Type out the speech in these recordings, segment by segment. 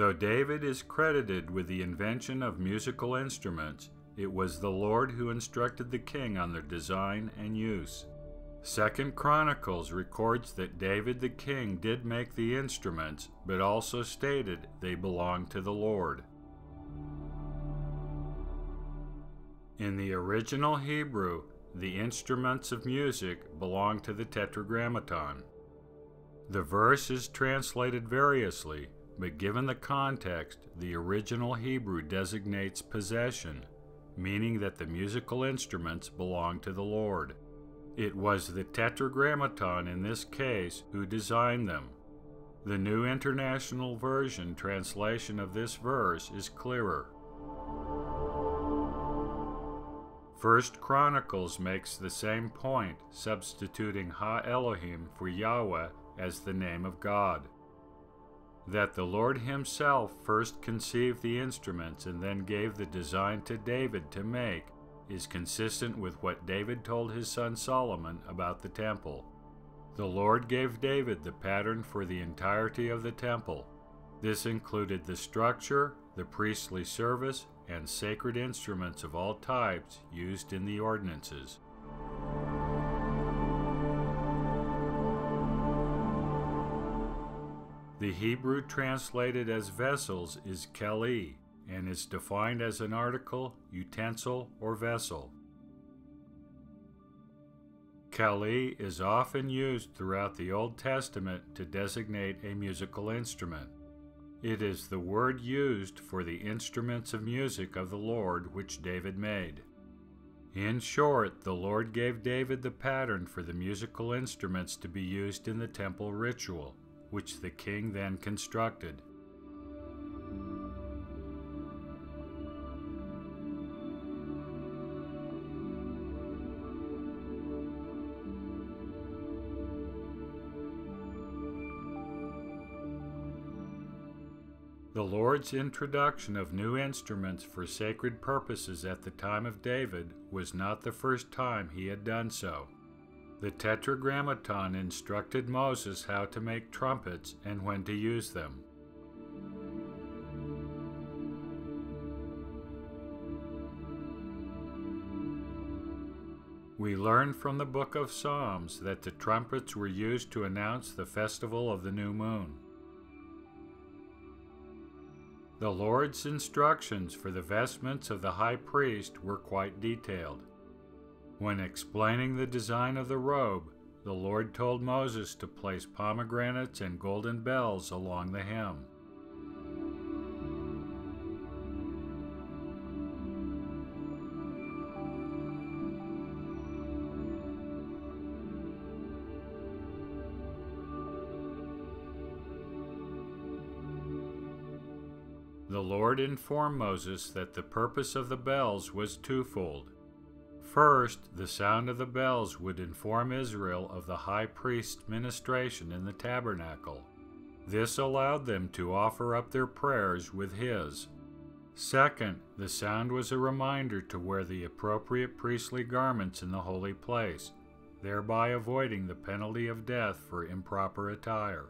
Though David is credited with the invention of musical instruments, it was the Lord who instructed the king on their design and use. 2 Chronicles records that David the king did make the instruments, but also stated they belonged to the Lord. In the original Hebrew, the instruments of music belong to the Tetragrammaton. The verse is translated variously, but given the context, the original Hebrew designates possession, meaning that the musical instruments belong to the Lord. It was the Tetragrammaton in this case who designed them. The New International Version translation of this verse is clearer. 1 Chronicles makes the same point, substituting Ha Elohim for Yahweh as the name of God. That the Lord himself first conceived the instruments and then gave the design to David to make is consistent with what David told his son Solomon about the temple. The Lord gave David the pattern for the entirety of the temple. This included the structure, the priestly service, and sacred instruments of all types used in the ordinances. The Hebrew translated as vessels is keli, and is defined as an article, utensil, or vessel. Keli is often used throughout the Old Testament to designate a musical instrument. It is the word used for the instruments of music of the Lord which David made. In short, the Lord gave David the pattern for the musical instruments to be used in the temple ritual, which the king then constructed. The Lord's introduction of new instruments for sacred purposes at the time of David was not the first time he had done so. The Tetragrammaton instructed Moses how to make trumpets and when to use them. We learn from the book of Psalms that the trumpets were used to announce the festival of the new moon. The Lord's instructions for the vestments of the high priest were quite detailed. When explaining the design of the robe, the Lord told Moses to place pomegranates and golden bells along the hem. The Lord informed Moses that the purpose of the bells was twofold. First, the sound of the bells would inform Israel of the high priest's ministration in the tabernacle. This allowed them to offer up their prayers with his. Second, the sound was a reminder to wear the appropriate priestly garments in the holy place, thereby avoiding the penalty of death for improper attire.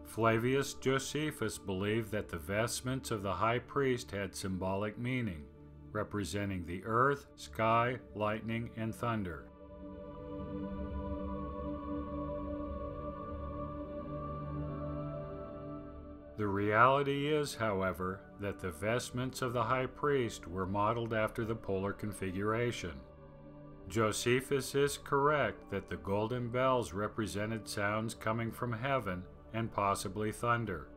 Flavius Josephus believed that the vestments of the high priest had symbolic meaning, representing the earth, sky, lightning, and thunder. The reality is, however, that the vestments of the high priest were modeled after the polar configuration. Josephus is correct that the golden bells represented sounds coming from heaven and possibly thunder.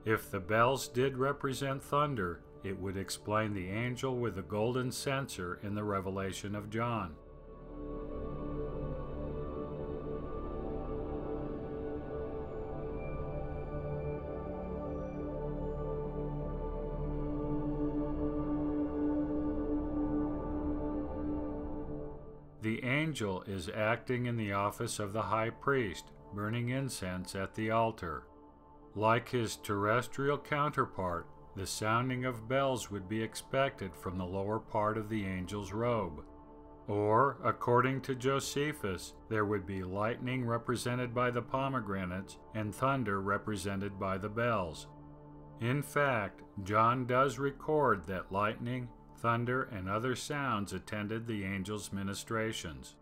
If the bells did represent thunder, it would explain the angel with the golden censer in the Revelation of John. The angel is acting in the office of the high priest, burning incense at the altar. Like his terrestrial counterpart, the sounding of bells would be expected from the lower part of the angel's robe. Or, according to Josephus, there would be lightning represented by the pomegranates and thunder represented by the bells. In fact, John does record that lightning, thunder, and other sounds attended the angels' ministrations.